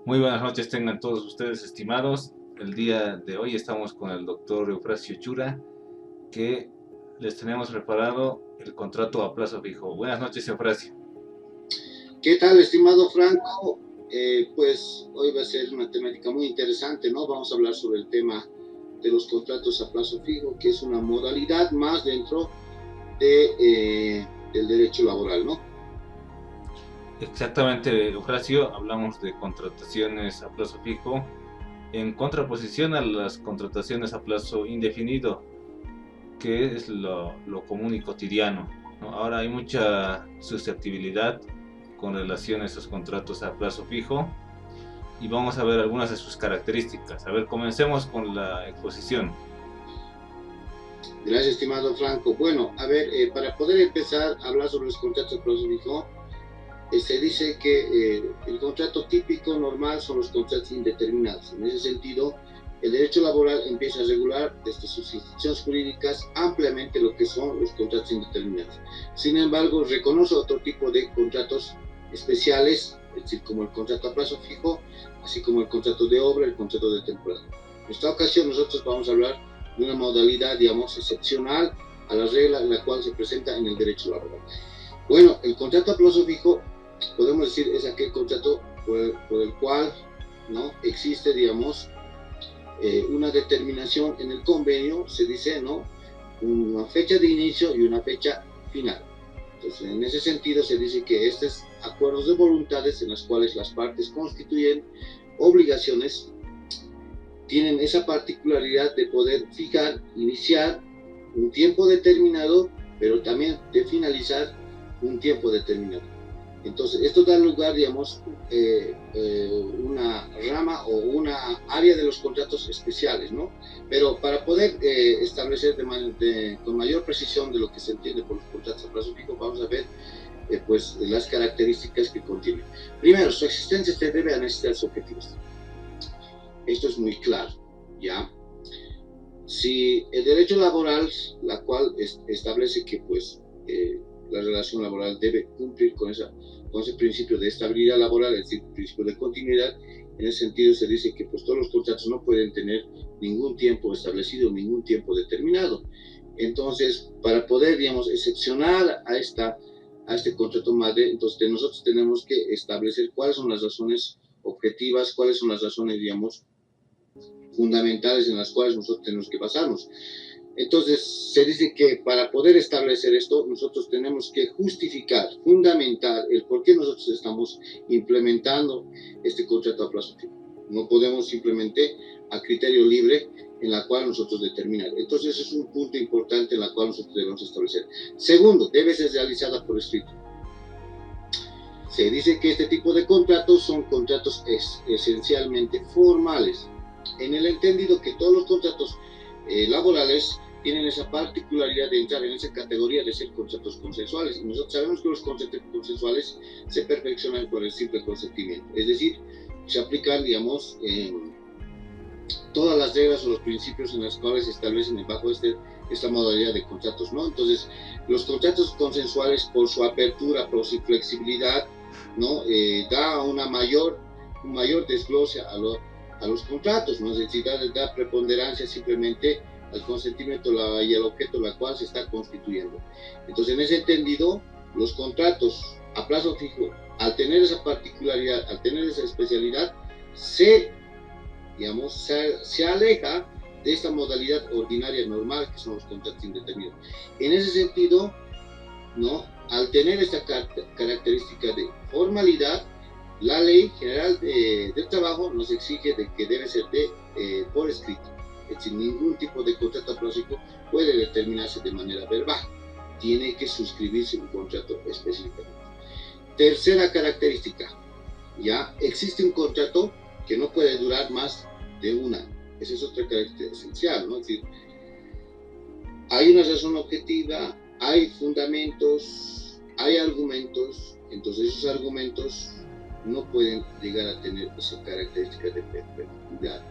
Muy buenas noches tengan todos ustedes, estimados. El día de hoy estamos con el doctor Eufrasio Chura, que les tenemos preparado el contrato a plazo fijo. Buenas noches, Eufrasio. ¿Qué tal, estimado Franco? Pues hoy va a ser una temática muy interesante, ¿no? Vamos a hablar sobre el tema de los contratos a plazo fijo, que es una modalidad más dentro del derecho laboral, ¿no? Exactamente, Eufrasio, hablamos de contrataciones a plazo fijo en contraposición a las contrataciones a plazo indefinido, que es lo común y cotidiano, ¿no? Ahora hay mucha susceptibilidad con relación a esos contratos a plazo fijo y vamos a ver algunas de sus características. A ver, comencemos con la exposición. Gracias, estimado Franco. Bueno, a ver, para poder empezar a hablar sobre los contratos a plazo fijo, se dice que el contrato típico normal son los contratos indeterminados. En ese sentido, el derecho laboral empieza a regular desde sus instituciones jurídicas ampliamente lo que son los contratos indeterminados. Sin embargo, reconoce otro tipo de contratos especiales, es decir, como el contrato a plazo fijo, así como el contrato de obra, el contrato de temporada. En esta ocasión nosotros vamos a hablar de una modalidad, digamos, excepcional a la regla en la cual se presenta en el derecho laboral. Bueno, el contrato a plazo fijo, podemos decir, es aquel contrato por el cual, ¿no?, existe, digamos, una determinación en el convenio, se dice, ¿no?, una fecha de inicio y una fecha final. Entonces, en ese sentido se dice que estos acuerdos de voluntades en los cuales las partes constituyen obligaciones tienen esa particularidad de poder fijar, iniciar un tiempo determinado, pero también de finalizar un tiempo determinado. Entonces, esto da lugar, digamos, una rama o una área de los contratos especiales, ¿no? Pero para poder establecer con mayor precisión de lo que se entiende por los contratos a plazo fijo, vamos a ver pues las características que contienen. Primero, su existencia se debe a necesidades objetivas. Esto es muy claro, ¿ya? Si el derecho laboral, la cual establece que pues la relación laboral debe cumplir con ese principio de estabilidad laboral, es decir, principio de continuidad, en ese sentido se dice que pues todos los contratos no pueden tener ningún tiempo establecido, ningún tiempo determinado. Entonces, para poder, digamos, excepcionar a este contrato madre, entonces nosotros tenemos que establecer cuáles son las razones objetivas, cuáles son las razones, digamos, fundamentales en las cuales nosotros tenemos que basarnos. Entonces, se dice que para poder establecer esto, nosotros tenemos que justificar, fundamentar el por qué nosotros estamos implementando este contrato a plazo fijo. No podemos simplemente a criterio libre en la cual nosotros determinar. Entonces, es un punto importante en la cual nosotros debemos establecer. Segundo, debe ser realizada por escrito. Se dice que este tipo de contratos son contratos esencialmente formales, en el entendido que todos los contratos laborales tienen esa particularidad de entrar en esa categoría de ser contratos consensuales. Y nosotros sabemos que los contratos consensuales se perfeccionan por el simple consentimiento, es decir, se aplican, digamos, todas las reglas o los principios en los cuales se establecen bajo esta modalidad de contratos, ¿no? Entonces, los contratos consensuales, por su apertura, por su flexibilidad, ¿no?, da un mayor desglose a los contratos, ¿no? Es decir, da preponderancia simplemente al consentimiento y al objeto la cual se está constituyendo. Entonces, en ese entendido, los contratos a plazo fijo, al tener esa particularidad, al tener esa especialidad, se aleja de esta modalidad ordinaria normal que son los contratos indefinidos. En ese sentido, ¿no?, al tener esta característica de formalidad, la Ley General del Trabajo nos exige de que debe ser por escrito. Es decir, ningún tipo de contrato a plazo fijo puede determinarse de manera verbal. Tiene que suscribirse un contrato específico. Tercera característica, ya existe un contrato que no puede durar más de un año. Esa es otra característica esencial, ¿no? Es decir, hay una razón objetiva, hay fundamentos, hay argumentos, entonces esos argumentos no pueden llegar a tener esa característica de perpetuidad.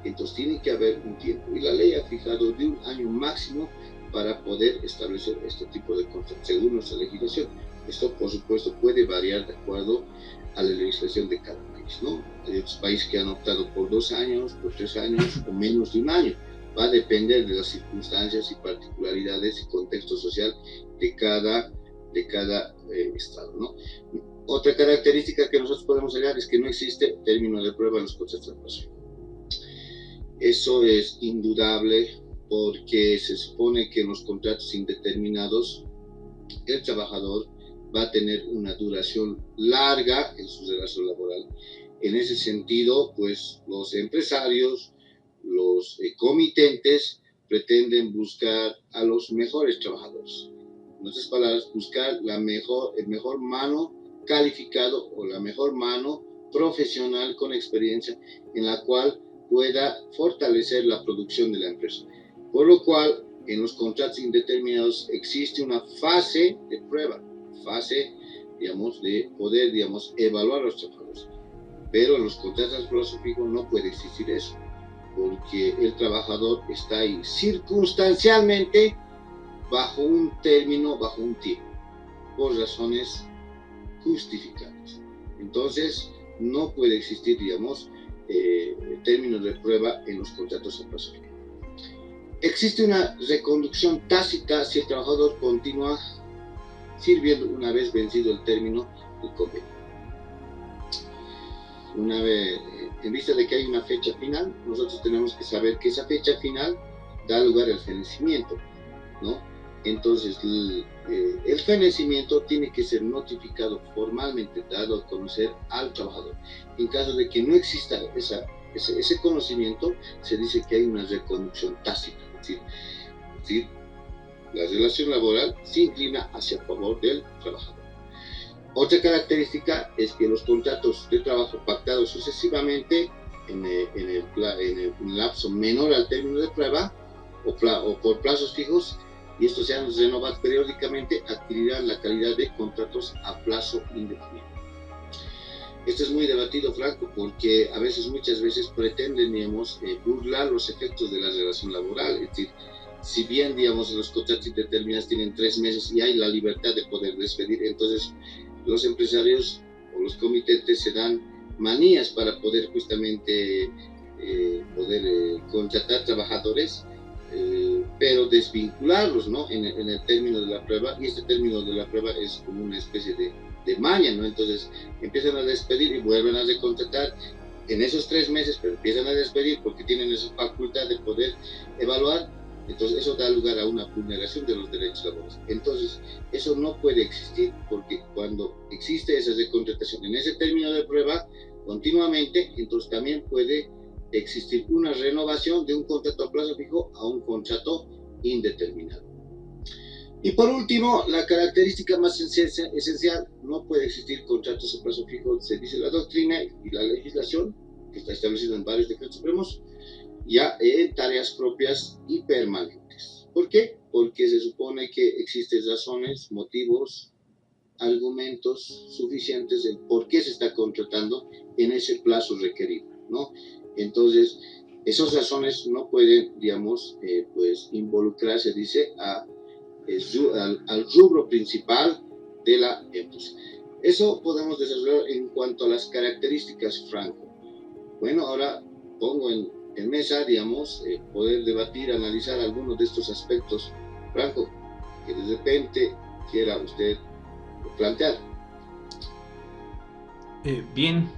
Entonces tiene que haber un tiempo, y la ley ha fijado de un año máximo para poder establecer este tipo de contratos según nuestra legislación. Esto, por supuesto, puede variar de acuerdo a la legislación de cada país, ¿no? Hay otros países que han optado por 2 años, por 3 años o menos de un año. Va a depender de las circunstancias y particularidades y contexto social de cada estado, ¿no? Otra característica que nosotros podemos hallar es que no existe término de prueba en los contratos de plazo. Eso es indudable porque se supone que en los contratos indeterminados el trabajador va a tener una duración larga en su relación laboral. En ese sentido, pues los empresarios, los comitentes pretenden buscar a los mejores trabajadores. En otras palabras, buscar el mejor mano calificado o la mejor mano profesional con experiencia en la cual pueda fortalecer la producción de la empresa. Por lo cual, en los contratos indeterminados existe una fase de prueba, digamos, de poder, digamos, evaluar a los trabajadores. Pero en los contratos a plazo fijo no puede existir eso, porque el trabajador está ahí circunstancialmente bajo un término, bajo un tiempo, por razones justificadas. Entonces, no puede existir, digamos, términos de prueba en los contratos a plazo fijo. Existe una reconducción tácita si el trabajador continúa sirviendo una vez vencido el término del convenio. Una vez, en vista de que hay una fecha final, nosotros tenemos que saber que esa fecha final da lugar al fenecimiento, ¿no? Entonces, el fenecimiento tiene que ser notificado formalmente, dado a conocer al trabajador. En caso de que no exista ese conocimiento, se dice que hay una reconducción tácita, es decir, la relación laboral se inclina hacia favor del trabajador. Otra característica es que los contratos de trabajo pactados sucesivamente en el lapso menor al término de prueba o por plazos fijos, y estos sean renovados periódicamente, adquirirán la calidad de contratos a plazo indefinido. Esto es muy debatido, Franco, porque muchas veces pretenden, digamos, burlar los efectos de la relación laboral. Es decir, si bien, digamos, los contratos indeterminados tienen 3 meses y hay la libertad de poder despedir, entonces los empresarios o los comitentes se dan manías para poder justamente contratar trabajadores, pero desvincularlos, ¿no? en el término de la prueba, y este término de la prueba es como una especie de maña, ¿no? Entonces empiezan a despedir y vuelven a recontratar en esos 3 meses, pero empiezan a despedir porque tienen esa facultad de poder evaluar. Entonces eso da lugar a una vulneración de los derechos laborales. Entonces eso no puede existir, porque cuando existe esa recontratación en ese término de prueba continuamente, entonces también puede existir una renovación de un contrato a plazo fijo a un contrato indeterminado. Y por último, la característica más esencial: no puede existir contratos a plazo fijo, se dice la doctrina y la legislación, que está establecido en varios decretos supremos, ya en tareas propias y permanentes. ¿Por qué? Porque se supone que existen razones, motivos, argumentos suficientes de por qué se está contratando en ese plazo requerido, ¿no? Entonces, esas razones no pueden, digamos, pues involucrarse, dice, al rubro principal de la empresa. Eso podemos desarrollar en cuanto a las características, Franco. Bueno, ahora pongo en mesa, digamos, poder debatir, analizar algunos de estos aspectos, Franco, que de repente quiera usted plantear. Bien,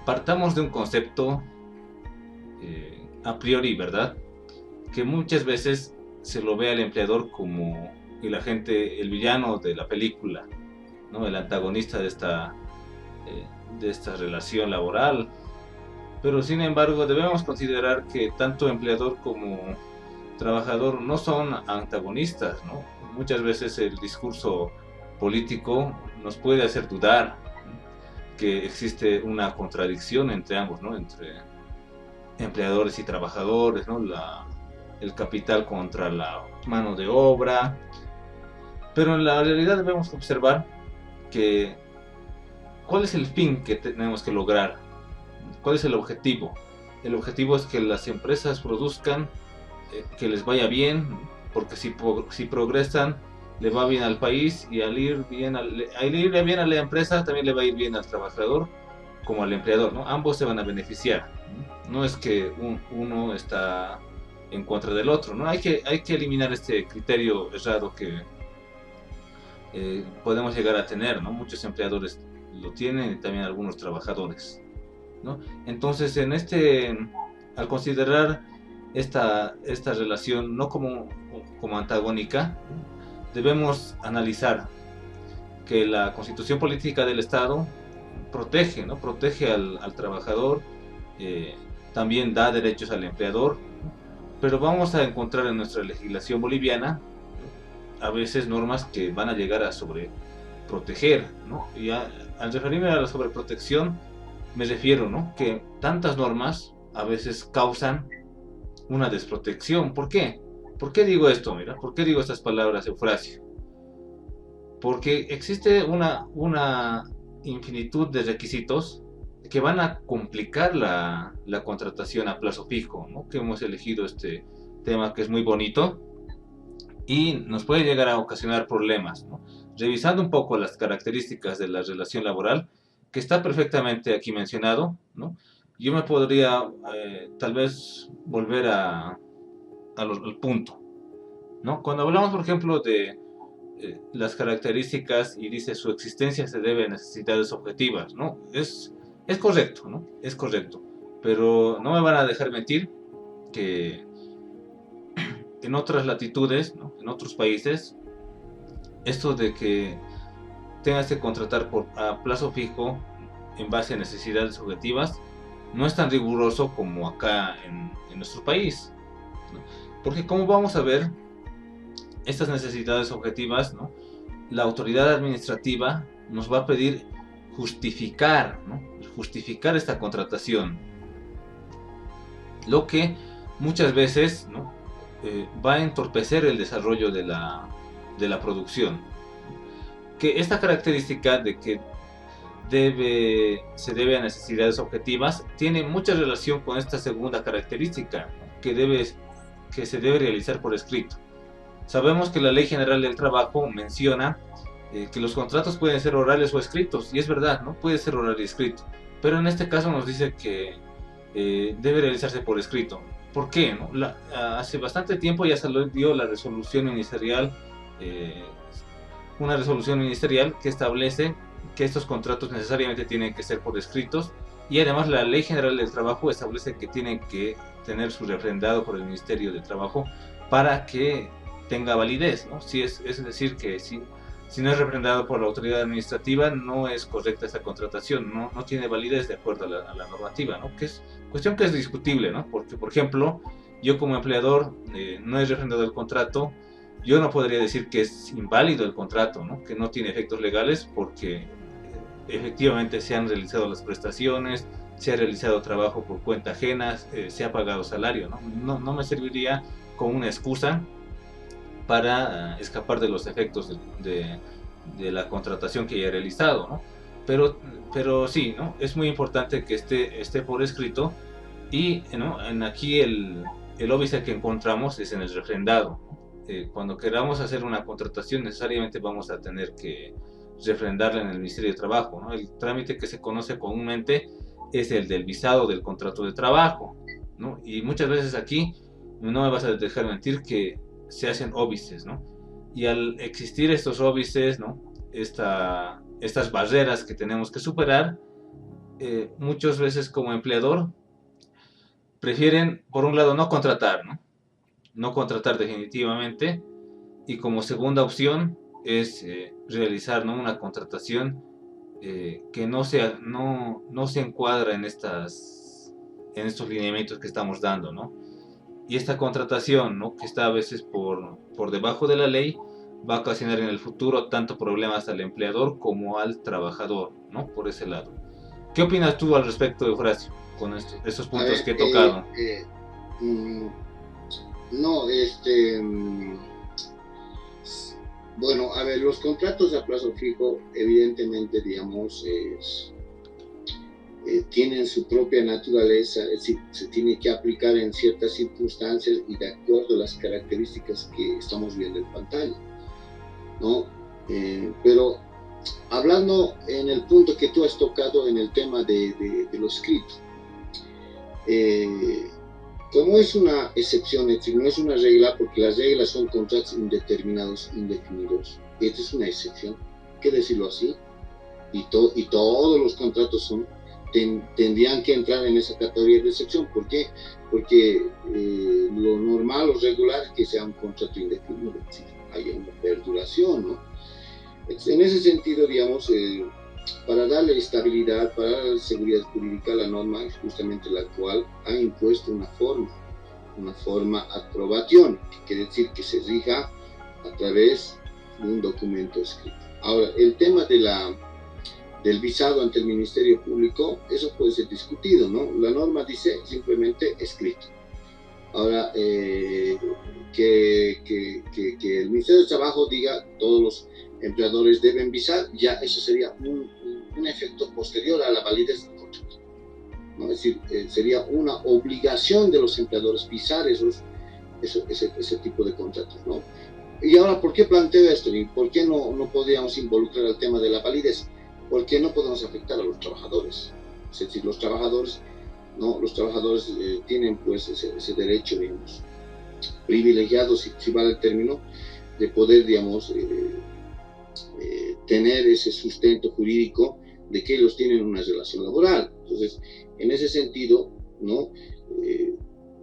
partamos de un concepto a priori, ¿verdad? Que muchas veces se lo ve al empleador como el villano de la película, ¿no? El antagonista de esta relación laboral. Pero sin embargo debemos considerar que tanto empleador como trabajador no son antagonistas, ¿no? Muchas veces el discurso político nos puede hacer dudar que existe una contradicción entre ambos, ¿no? Entre empleadores y trabajadores, ¿no? El capital contra la mano de obra. Pero en la realidad debemos observar que cuál es el fin que tenemos que lograr, cuál es el objetivo. El objetivo es que las empresas produzcan, que les vaya bien, porque si progresan, le va bien al país, y al ir bien a la empresa, también le va a ir bien al trabajador como al empleador, ¿no? Ambos se van a beneficiar. No es que uno está en contra del otro, ¿no? Hay que eliminar este criterio errado que podemos llegar a tener, ¿no? Muchos empleadores lo tienen, y también algunos trabajadores, ¿no? Entonces, al considerar esta relación no como antagónica, debemos analizar que la Constitución Política del Estado protege, ¿no? Protege al trabajador, eh, también da derechos al empleador, pero vamos a encontrar en nuestra legislación boliviana a veces normas que van a llegar a sobreproteger, ¿no? Y al referirme a la sobreprotección, me refiero, ¿no? Que tantas normas a veces causan una desprotección. ¿Por qué? ¿Por qué digo esto? Mira, ¿por qué digo estas palabras, Eufrasio? Porque existe una infinitud de requisitos que van a complicar la contratación a plazo fijo, ¿no? Que hemos elegido este tema que es muy bonito y nos puede llegar a ocasionar problemas, ¿no? Revisando un poco las características de la relación laboral, que está perfectamente aquí mencionado, ¿no? Yo me podría tal vez volver al punto, ¿no? Cuando hablamos, por ejemplo, de las características y dice su existencia se debe a necesidades objetivas, ¿no? Es correcto, ¿no? Es correcto. Pero no me van a dejar mentir que en otras latitudes, ¿no? En otros países, esto de que tengas que contratar a plazo fijo en base a necesidades objetivas no es tan riguroso como acá en nuestro país, ¿no? Porque como vamos a ver estas necesidades objetivas, ¿no? La autoridad administrativa nos va a pedir justificar, ¿no? Justificar esta contratación, lo que muchas veces, ¿no? Va a entorpecer el desarrollo de la producción. Que esta característica de que se debe a necesidades objetivas tiene mucha relación con esta segunda característica, ¿no? Que se debe realizar por escrito. Sabemos que la Ley General del Trabajo menciona que los contratos pueden ser orales o escritos, y es verdad, ¿no? Puede ser oral y escrito, pero en este caso nos dice que debe realizarse por escrito. ¿Por qué? ¿No? Hace bastante tiempo ya salió la resolución ministerial, una resolución ministerial que establece que estos contratos necesariamente tienen que ser por escritos, y además la Ley General del Trabajo establece que tienen que tener su refrendado por el Ministerio de Trabajo para que tenga validez, ¿no? Es decir, que si no es refrendado por la autoridad administrativa, no es correcta esa contratación, no tiene validez de acuerdo a la normativa, ¿no? Que es cuestión que es discutible, ¿no? Porque, por ejemplo, yo como empleador no he refrendado el contrato, yo no podría decir que es inválido el contrato, ¿no? Que no tiene efectos legales porque efectivamente se han realizado las prestaciones, se ha realizado trabajo por cuenta ajena, se ha pagado salario, ¿no? No me serviría como una excusa para escapar de los efectos de la contratación que ya he realizado, ¿no? Pero sí, ¿no? Es muy importante que esté por escrito, y, ¿no? Aquí el óbice que encontramos es en el refrendado. Cuando queramos hacer una contratación, necesariamente vamos a tener que refrendarla en el Ministerio de Trabajo, ¿no? El trámite que se conoce comúnmente es el del visado del contrato de trabajo, ¿no? Y muchas veces aquí, no me vas a dejar mentir, que se hacen óbices, ¿no? Y al existir estos óbices, ¿no? Estas barreras que tenemos que superar, muchas veces como empleador prefieren, por un lado, no contratar, ¿no? No contratar definitivamente, y como segunda opción es realizar, ¿no? Una contratación que no se encuadra en estos lineamientos que estamos dando, ¿no? Y esta contratación, ¿no? Que está a veces por debajo de la ley, va a ocasionar en el futuro tanto problemas al empleador como al trabajador, ¿no? Por ese lado. ¿Qué opinas tú al respecto, Eufrasio, con estos A puntos ver, que he tocado? mm, no, bueno, a ver, los contratos a plazo fijo, evidentemente, digamos, tienen su propia naturaleza, es decir, se tiene que aplicar en ciertas circunstancias y de acuerdo a las características que estamos viendo en pantalla, ¿no? Pero hablando en el punto que tú has tocado en el tema de lo escrito, eh, como es una excepción, es decir, no es una regla, porque las reglas son contratos indeterminados, indefinidos, esta es una excepción, hay que decirlo así, y todos los contratos tendrían que entrar en esa categoría de excepción. ¿Por qué? Porque lo normal o regular es que sea un contrato indefinido, es decir, haya una perduración, ¿no? En ese sentido, digamos, para darle estabilidad, para darle seguridad jurídica a la norma, es justamente la cual ha impuesto una forma ad probation, que quiere decir que se rija a través de un documento escrito. Ahora, el tema del visado ante el Ministerio Público, eso puede ser discutido, ¿no? La norma dice simplemente escrito. Ahora, que el Ministerio de Trabajo diga todos los empleadores deben visar, ya eso sería un efecto posterior a la validez del contrato, ¿no? Es decir, sería una obligación de los empleadores visar ese tipo de contratos, ¿no? Y ahora, ¿por qué planteo esto? ¿Y por qué no podríamos involucrar el tema de la validez? Porque no podemos afectar a los trabajadores. Es decir, los trabajadores, ¿no? Los trabajadores tienen pues ese derecho, digamos, privilegiado, si vale el término, de poder, digamos, tener ese sustento jurídico de que ellos tienen una relación laboral. Entonces, en ese sentido, ¿no?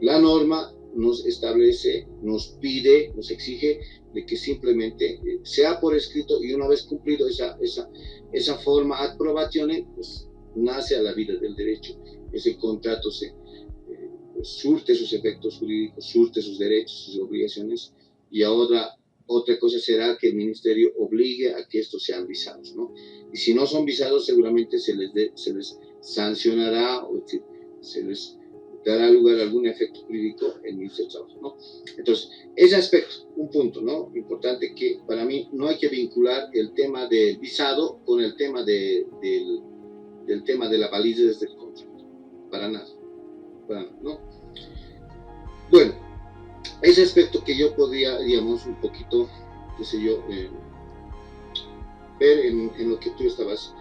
La norma nos establece, nos pide, nos exige de que simplemente sea por escrito, y una vez cumplido esa forma ad probatione, pues nace a la vida del derecho. Ese contrato pues, surte sus efectos jurídicos, surte sus derechos, sus obligaciones, y ahora otra cosa será que el ministerio obligue a que estos sean visados, ¿no? Y si no son visados, seguramente se les sancionará, o se les dará lugar a algún efecto jurídico en el Ministerio de Trabajo, ¿no? Entonces, ese aspecto, un punto, ¿no? Importante, que para mí no hay que vincular el tema del visado con el tema del tema de la validez del contrato, para nada, ¿no? Bueno, ese aspecto que yo podría, digamos, un poquito, qué sé yo, ver en lo que tú estabas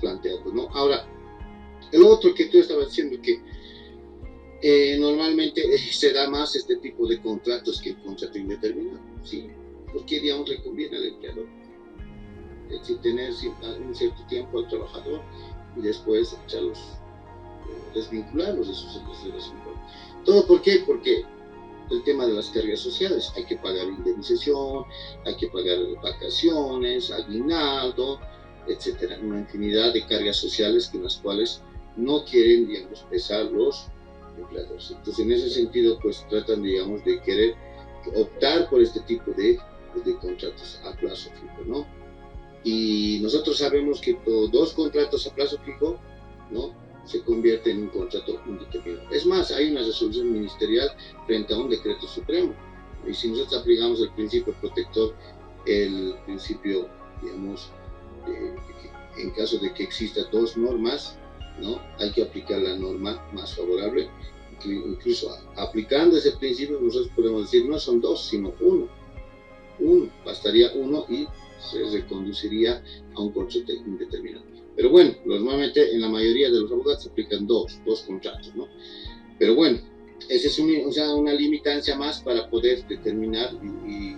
planteando, ¿no? Ahora, el otro que tú estabas diciendo, que normalmente se da más este tipo de contratos que el contrato indeterminado, ¿sí? Porque, digamos, le conviene al empleador, es decir, tener un cierto tiempo al trabajador y después echarlos, desvincularlos de sus relaciones. ¿Todo por qué? Porque el tema de las cargas sociales, hay que pagar indemnización, hay que pagar vacaciones, aguinaldo, etcétera, una infinidad de cargas sociales en las cuales no quieren, digamos, pesar los empleadores. Entonces, en ese sentido, pues tratan, digamos, de querer optar por este tipo de contratos a plazo fijo, ¿no? Y nosotros sabemos que dos contratos a plazo fijo, ¿no?, se convierte en un contrato indeterminado. Es más, hay una resolución ministerial frente a un decreto supremo. Y si nosotros aplicamos el principio protector, el principio, digamos, en caso de que exista dos normas, ¿no?, hay que aplicar la norma más favorable. Incluso aplicando ese principio, nosotros podemos decir, no son dos, sino uno. Bastaría uno y se reconduciría a un contrato indeterminado. Pero bueno, normalmente en la mayoría de los abogados se aplican dos contratos, ¿no? Pero bueno, esa es una limitancia más para poder determinar y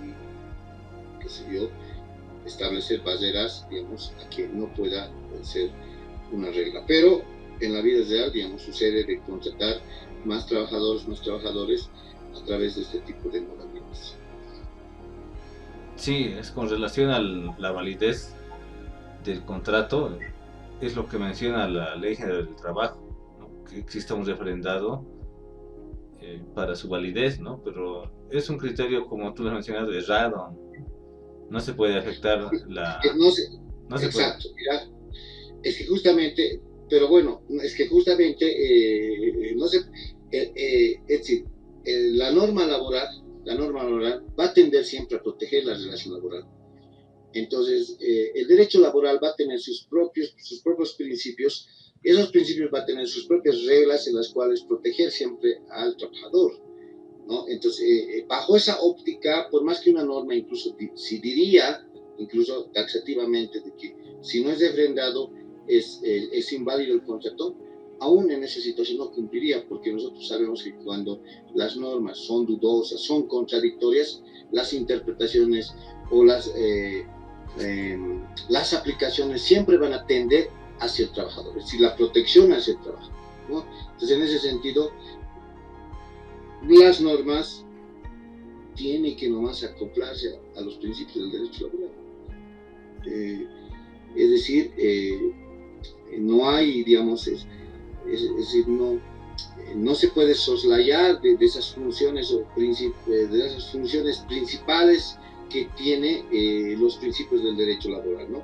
qué sé yo, establecer barreras, digamos, a que no pueda ser una regla. Pero en la vida real, digamos, sucede de contratar más trabajadores a través de este tipo de modalidades. Sí, es con relación a la validez del contrato, es lo que menciona la Ley General del Trabajo, ¿no?, que exista un refrendado para su validez, ¿no? Pero es un criterio, como tú lo has mencionado, errado. No se puede afectar No se no se exacto, puede. mira, es que justamente pero bueno, es que justamente, no sé, es decir, la norma laboral va a tender siempre a proteger la relación laboral. Entonces, el derecho laboral va a tener sus propios principios, y esos principios van a tener sus propias reglas en las cuales proteger siempre al trabajador, ¿no? Entonces, bajo esa óptica, por más que una norma incluso si diría, incluso taxativamente, de que si no es refrendado es inválido el contrato, aún en esa situación no cumpliría, porque nosotros sabemos que cuando las normas son dudosas, son contradictorias, las interpretaciones o las aplicaciones siempre van a tender hacia el trabajador, es decir, la protección hacia el trabajador, ¿no? Entonces, en ese sentido, las normas tienen que nomás acoplarse a los principios del derecho laboral. Es decir, no hay, digamos, es decir, no se puede soslayar de esas funciones de esas funciones principales que tiene los principios del derecho laboral, ¿no?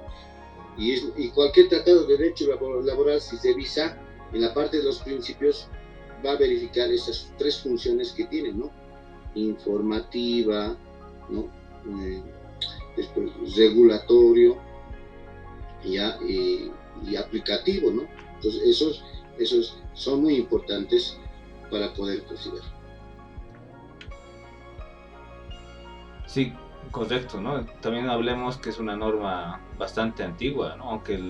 Y cualquier tratado de derecho laboral, si se visa en la parte de los principios, va a verificar esas tres funciones que tienen, ¿no? Informativa, ¿no? Después regulatorio y aplicativo, ¿no? Entonces esos son muy importantes para poder considerar. Sí, correcto, ¿no? También hablemos que es una norma bastante antigua, ¿no? Aunque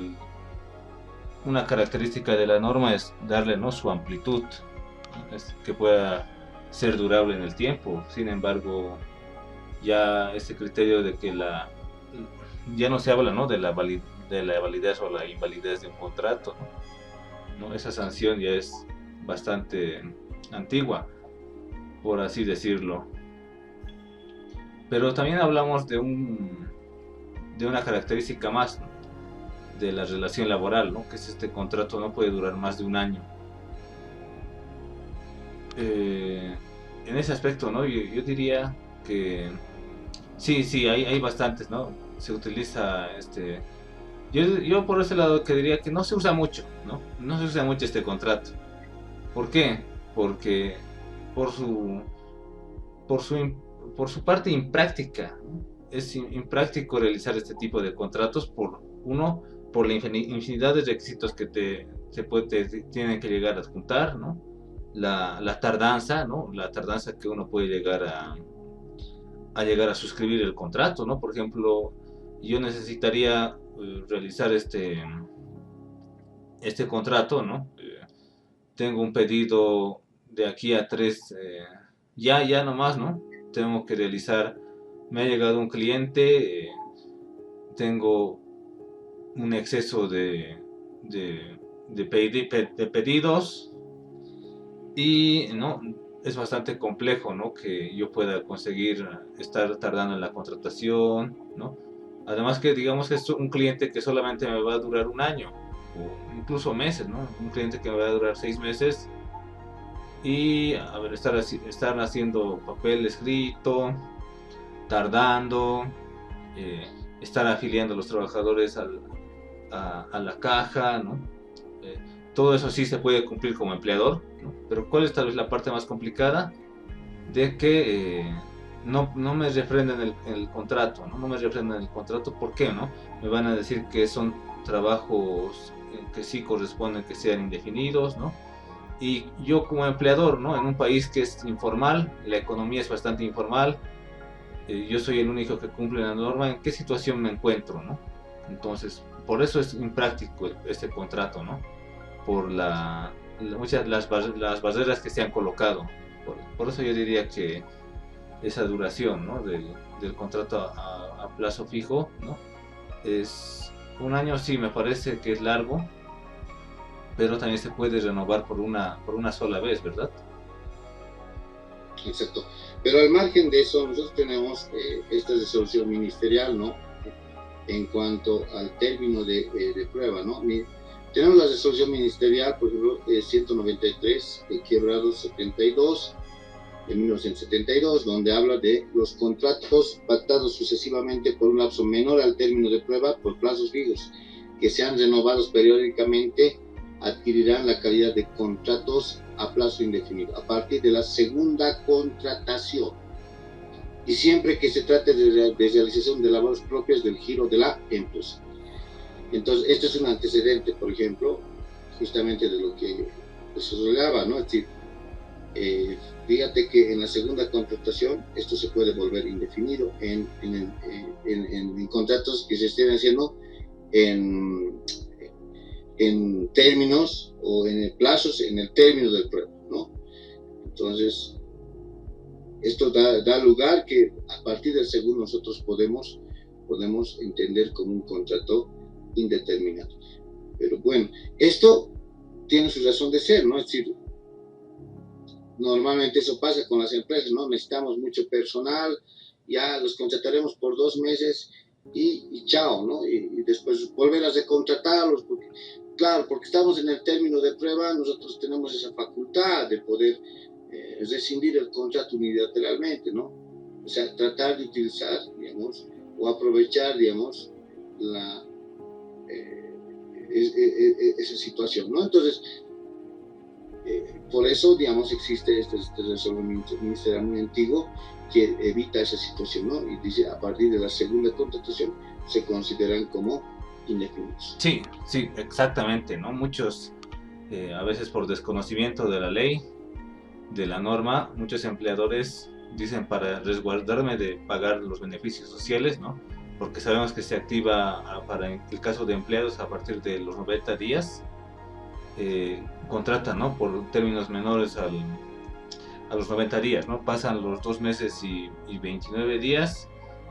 una característica de la norma es darle, ¿no?, su amplitud, ¿no? Es que pueda ser durable en el tiempo. Sin embargo, ya este criterio de que ya no se habla, ¿no?, de la validez o la invalidez de un contrato, ¿no? Esa sanción ya es bastante antigua, por así decirlo. Pero también hablamos de una característica más, ¿no?, de la relación laboral, ¿no?, que es este contrato no puede durar más de un año. En ese aspecto, ¿no?, yo diría que sí, hay bastantes, ¿no? Se utiliza yo por ese lado que diría que no se usa mucho, ¿no? No se usa mucho este contrato. ¿Por qué? Porque por su parte impráctica, ¿no? Es impráctico realizar este tipo de contratos por la infinidad de requisitos que te tienen que llegar a adjuntar, ¿no? La tardanza, ¿no? La tardanza que uno puede llegar a suscribir el contrato, ¿no? Por ejemplo, yo necesitaría realizar este contrato, ¿no? Tengo un pedido de aquí a 3, ya nomás, ¿no? Tengo que realizar, me ha llegado un cliente, tengo un exceso de pedidos y, ¿no?, es bastante complejo, ¿no?, que yo pueda conseguir estar tardando en la contratación, ¿no? Además que digamos que es un cliente que solamente me va a durar un año o incluso meses, ¿no? Un cliente que me va a durar 6 meses y, a ver, estar haciendo papel escrito, tardando, estar afiliando a los trabajadores a la caja, ¿no? Todo eso sí se puede cumplir como empleador, ¿no? Pero ¿cuál es tal vez la parte más complicada? De que no me refrenden el contrato, ¿no? No me refrenden el contrato, ¿por qué, no? Me van a decir que son trabajos que sí corresponden que sean indefinidos, ¿no? Y yo como empleador, ¿no?, en un país que es informal, la economía es bastante informal, yo soy el único que cumple la norma, ¿en qué situación me encuentro, no? Entonces, por eso es impráctico este contrato, ¿no? Por muchas las barreras que se han colocado. Por eso yo diría que esa duración, ¿no?, del contrato a plazo fijo, ¿no?, es un año. Sí, me parece que es largo, pero también se puede renovar por una sola vez, ¿verdad? Exacto. Pero al margen de eso, nosotros tenemos esta resolución ministerial, ¿no?, en cuanto al término de prueba, ¿no? Tenemos la resolución ministerial, por ejemplo, 193, quebrado 72, de 1972, donde habla de los contratos pactados sucesivamente por un lapso menor al término de prueba por plazos fijos, que sean renovados periódicamente adquirirán la calidad de contratos a plazo indefinido a partir de la segunda contratación y siempre que se trate de realización de labores propias del giro de la empresa. Entonces, esto es un antecedente, por ejemplo, justamente de lo que se relaba, ¿no? Es decir, fíjate que en la segunda contratación esto se puede volver indefinido en contratos que se estén haciendo en términos o en plazos en el término del prueba, ¿no? Entonces, esto da lugar que a partir del segundo nosotros podemos entender como un contrato indeterminado. Pero bueno, esto tiene su razón de ser, ¿no? Es decir, normalmente eso pasa con las empresas, ¿no? Necesitamos mucho personal, ya los contrataremos por 2 meses y chao, ¿no? Y después volver a recontratarlos, porque, claro, porque estamos en el término de prueba, nosotros tenemos esa facultad de poder rescindir el contrato unilateralmente, ¿no? O sea, tratar de utilizar, digamos, o aprovechar, digamos, esa situación, ¿no? Entonces, por eso, digamos, existe este resolvimiento ministerial muy antiguo que evita esa situación, ¿no? Y dice, a partir de la segunda contratación se consideran como indefinidos. Sí, sí, exactamente, ¿no? Muchos, a veces por desconocimiento de la ley, de la norma, muchos empleadores dicen para resguardarme de pagar los beneficios sociales, ¿no? Porque sabemos que se activa para el caso de empleados a partir de los 90 días, contratan, ¿no? Por términos menores a los 90 días, ¿no? Pasan los 2 meses y 29 días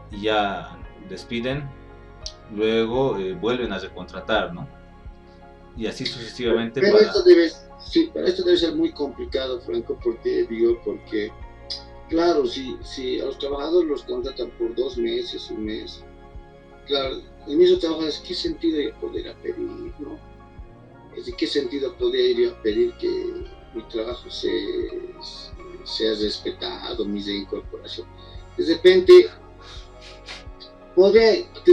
y ya despiden, luego vuelven a recontratar, ¿no? Y así sucesivamente. Pero esto debe ser muy complicado, Franco, porque claro, si a los trabajadores los contratan por 2 meses, 1 mes, claro, el mismo trabajador, ¿qué sentido hay poder a pedir, no? Es decir, ¿qué sentido podría ir a pedir que mi trabajo sea respetado, mi reincorporación? De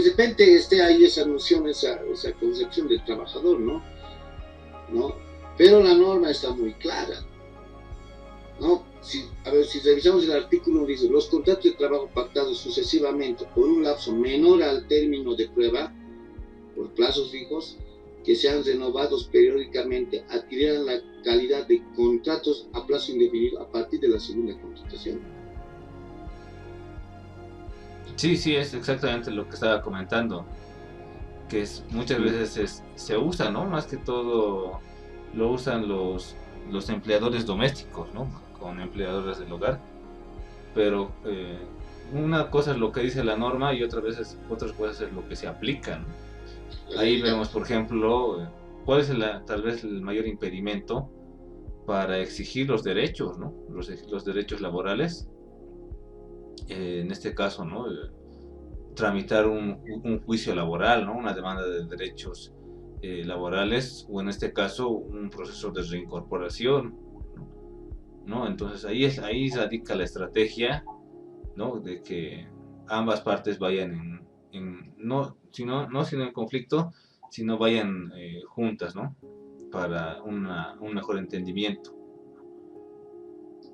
repente esté ahí esa noción, esa concepción del trabajador, ¿no? Pero la norma está muy clara, ¿no? Si revisamos el artículo, dice, los contratos de trabajo pactados sucesivamente por un lapso menor al término de prueba, por plazos fijos, que sean renovados periódicamente, adquirirán la calidad de contratos a plazo indefinido a partir de la segunda contratación. Sí, es exactamente lo que estaba comentando, que muchas veces se usa, ¿no? Más que todo lo usan los empleadores domésticos, ¿no? Con empleadores del hogar, pero una cosa es lo que dice la norma y otras cosas es lo que se aplica, ¿no? Ahí vemos, por ejemplo, cuál es tal vez el mayor impedimento para exigir los derechos, ¿no? Los derechos laborales. En este caso, ¿no? Tramitar un juicio laboral, ¿no? Una demanda de derechos laborales, o en este caso un proceso de reincorporación, ¿no? Entonces ahí radica la estrategia, ¿no? De que ambas partes vayan no en conflicto, sino vayan juntas, ¿no? Para un mejor entendimiento.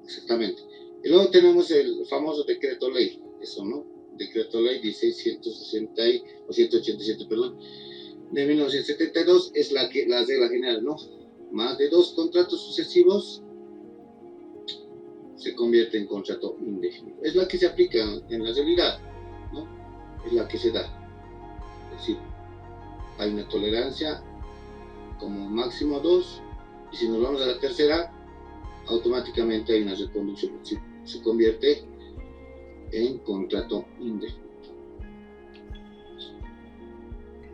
Exactamente. Y luego tenemos el famoso decreto ley, eso, ¿no? Decreto ley 1660 o 187, perdón, de 1972, es la regla general, ¿no? Más de 2 contratos sucesivos se convierte en contrato indefinido. Es la que se aplica en la realidad, ¿no? Es la que se da. Es decir, hay una tolerancia como máximo 2, y si nos vamos a la tercera, automáticamente hay una reconducción, se convierte en contrato indefinido.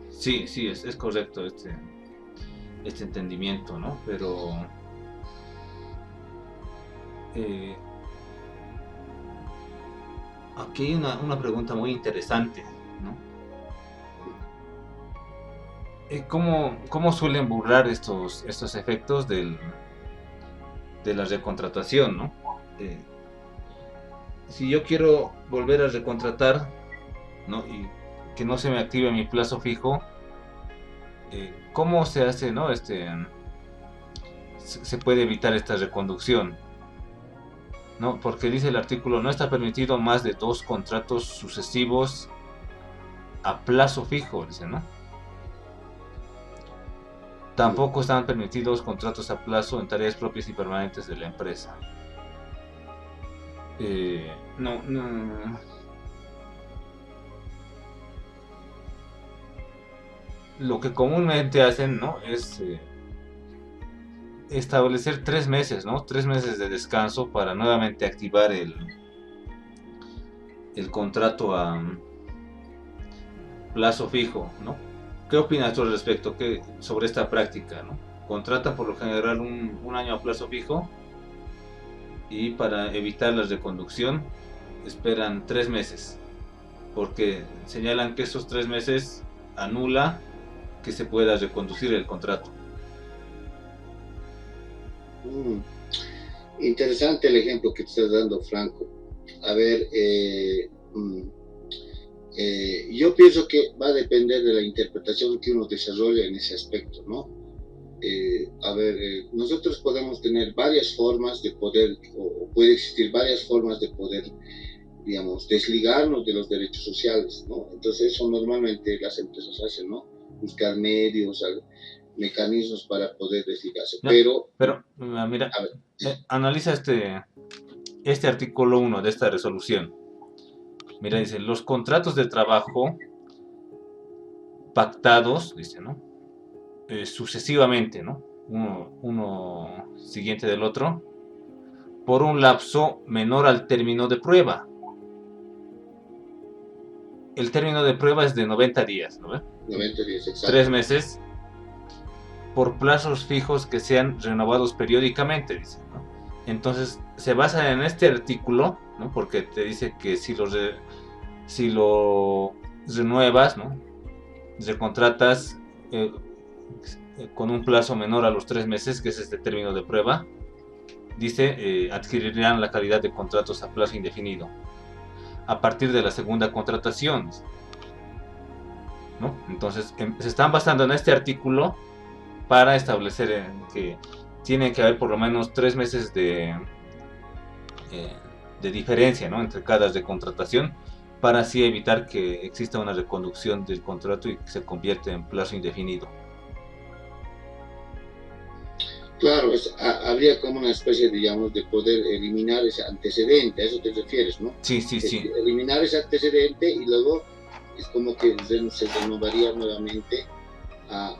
Sí, es correcto este entendimiento, ¿no? Pero aquí hay una pregunta muy interesante, ¿no? ¿Cómo suelen burlar estos efectos de la recontratación, ¿no? Si yo quiero volver a recontratar, ¿no? Y que no se me active mi plazo fijo, ¿cómo se hace, ¿no? se puede evitar esta reconducción, ¿no? Porque dice el artículo, no está permitido más de 2 contratos sucesivos a plazo fijo, dice, ¿no? Tampoco están permitidos contratos a plazo en tareas propias y permanentes de la empresa. No. Lo que comúnmente hacen, ¿no? Es establecer 3 meses, ¿no? 3 meses de descanso para nuevamente activar el contrato a plazo fijo, ¿no? ¿Qué opinas tú al respecto sobre esta práctica, ¿no? Contratan por lo general un año a plazo fijo y para evitar la reconducción esperan 3 meses, porque señalan que esos 3 meses anula que se pueda reconducir el contrato. Interesante el ejemplo que te estás dando, Franco. A ver, yo pienso que va a depender de la interpretación que uno desarrolle en ese aspecto, ¿no? Nosotros podemos tener varias formas de poder, o puede existir varias formas de poder, digamos, desligarnos de los derechos sociales, ¿no? Entonces eso normalmente las empresas hacen, ¿no? Buscar medios, mecanismos para poder desligarse. No, pero mira, analiza este artículo 1 de esta resolución. Mira, dice, los contratos de trabajo pactados, dice, ¿no? Sucesivamente, ¿no? Uno siguiente del otro, por un lapso menor al término de prueba. El término de prueba es de 90 días, ¿no? 90 días, exacto. 3 meses, por plazos fijos que sean renovados periódicamente, dice, ¿no? Entonces, se basa en este artículo, ¿no? Porque te dice que si lo renuevas, ¿no? Recontratas con un plazo menor a los 3 meses, que es este término de prueba, dice, adquirirán la calidad de contratos a plazo indefinido a partir de la segunda contratación, ¿no? Entonces, se están basando en este artículo para establecer que tiene que haber por lo menos 3 meses de diferencia, ¿no? Entre cada recontratación, para así evitar que exista una reconducción del contrato y que se convierta en plazo indefinido. Claro, habría como una especie, digamos, de poder eliminar ese antecedente, a eso te refieres, ¿no? Sí. Eliminar ese antecedente y luego es como que se renovaría nuevamente a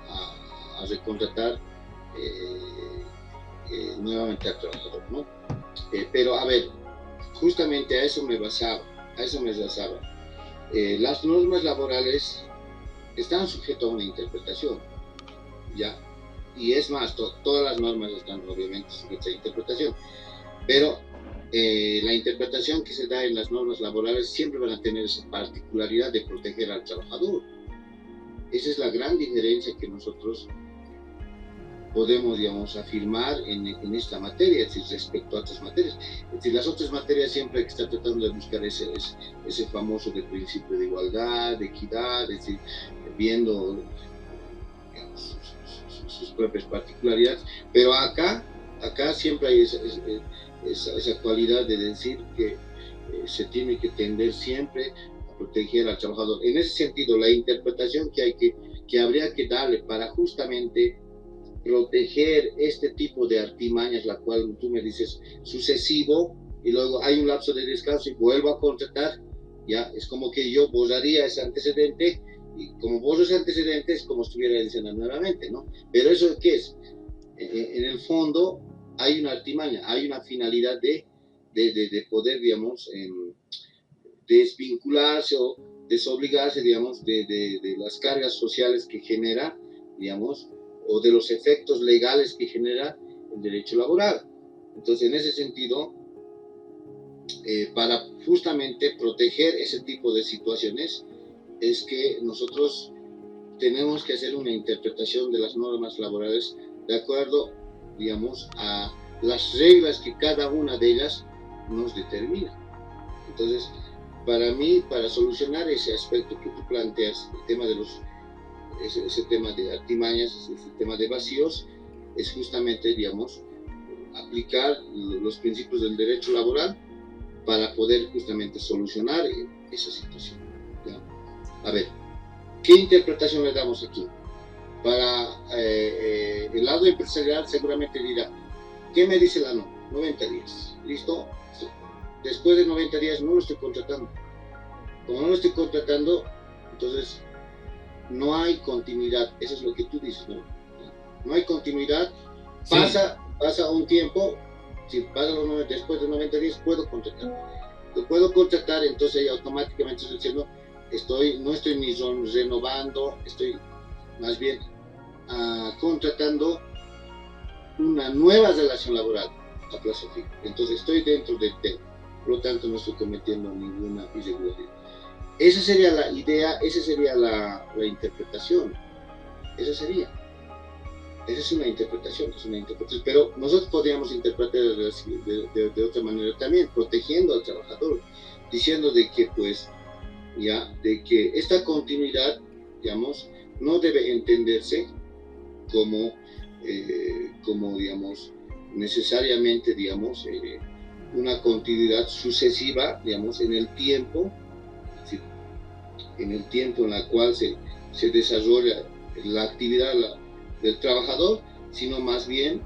recontratar nuevamente al trabajador, ¿no? Pero a ver, justamente a eso me basaba. Las normas laborales están sujetas a una interpretación, ¿ya? Y es más, todas las normas están obviamente sujetas a interpretación, pero la interpretación que se da en las normas laborales siempre van a tener esa particularidad de proteger al trabajador. Esa es la gran diferencia que nosotros podemos, digamos, afirmar en esta materia, es decir, respecto a otras materias. Es decir, las otras materias siempre hay que estar tratando de buscar ese famoso de principio de igualdad, de equidad, es decir, viendo, digamos, sus propias particularidades, pero acá siempre hay esa cualidad de decir que se tiene que tender siempre a proteger al trabajador. En ese sentido, la interpretación que habría que darle para justamente proteger este tipo de artimañas, la cual tú me dices sucesivo, y luego hay un lapso de descanso y vuelvo a contratar, ya es como que yo borraría ese antecedente, y como borro ese antecedente es como estuviera diciendo nuevamente, ¿no? Pero eso, ¿qué es? En el fondo hay una artimaña, hay una finalidad de poder, digamos, desvincularse o desobligarse, digamos, de las cargas sociales que genera, digamos, o de los efectos legales que genera el derecho laboral. Entonces, en ese sentido, para justamente proteger ese tipo de situaciones, es que nosotros tenemos que hacer una interpretación de las normas laborales de acuerdo, digamos, a las reglas que cada una de ellas nos determina. Entonces, para mí, para solucionar ese aspecto que tú planteas, el tema de ese tema de artimañas, ese tema de vacíos, es justamente, digamos, aplicar los principios del derecho laboral para poder justamente solucionar esa situación. ¿Ya? A ver, ¿qué interpretación le damos aquí? Para el lado empresarial seguramente dirá, ¿qué me dice la norma? 90 días. ¿Listo? Sí. Después de 90 días no lo estoy contratando. Como no lo estoy contratando, entonces no hay continuidad. Eso es lo que tú dices, ¿no? No hay continuidad. Sí. Pasa un tiempo, si pasa después de 90 días puedo contratar. Lo puedo contratar, entonces automáticamente estoy diciendo, no estoy ni renovando, estoy más bien contratando una nueva relación laboral a plazo fijo. Entonces estoy dentro del tema, por lo tanto no estoy cometiendo ninguna irregularidad. Esa sería la idea, esa sería la interpretación. Esa es una interpretación, pero nosotros podríamos interpretar de otra manera también, protegiendo al trabajador, diciendo de que pues de que esta continuidad, digamos, no debe entenderse como digamos, necesariamente, digamos, una continuidad sucesiva, digamos, en el tiempo, ¿sí? En el tiempo en la cual se desarrolla la actividad del trabajador, sino más bien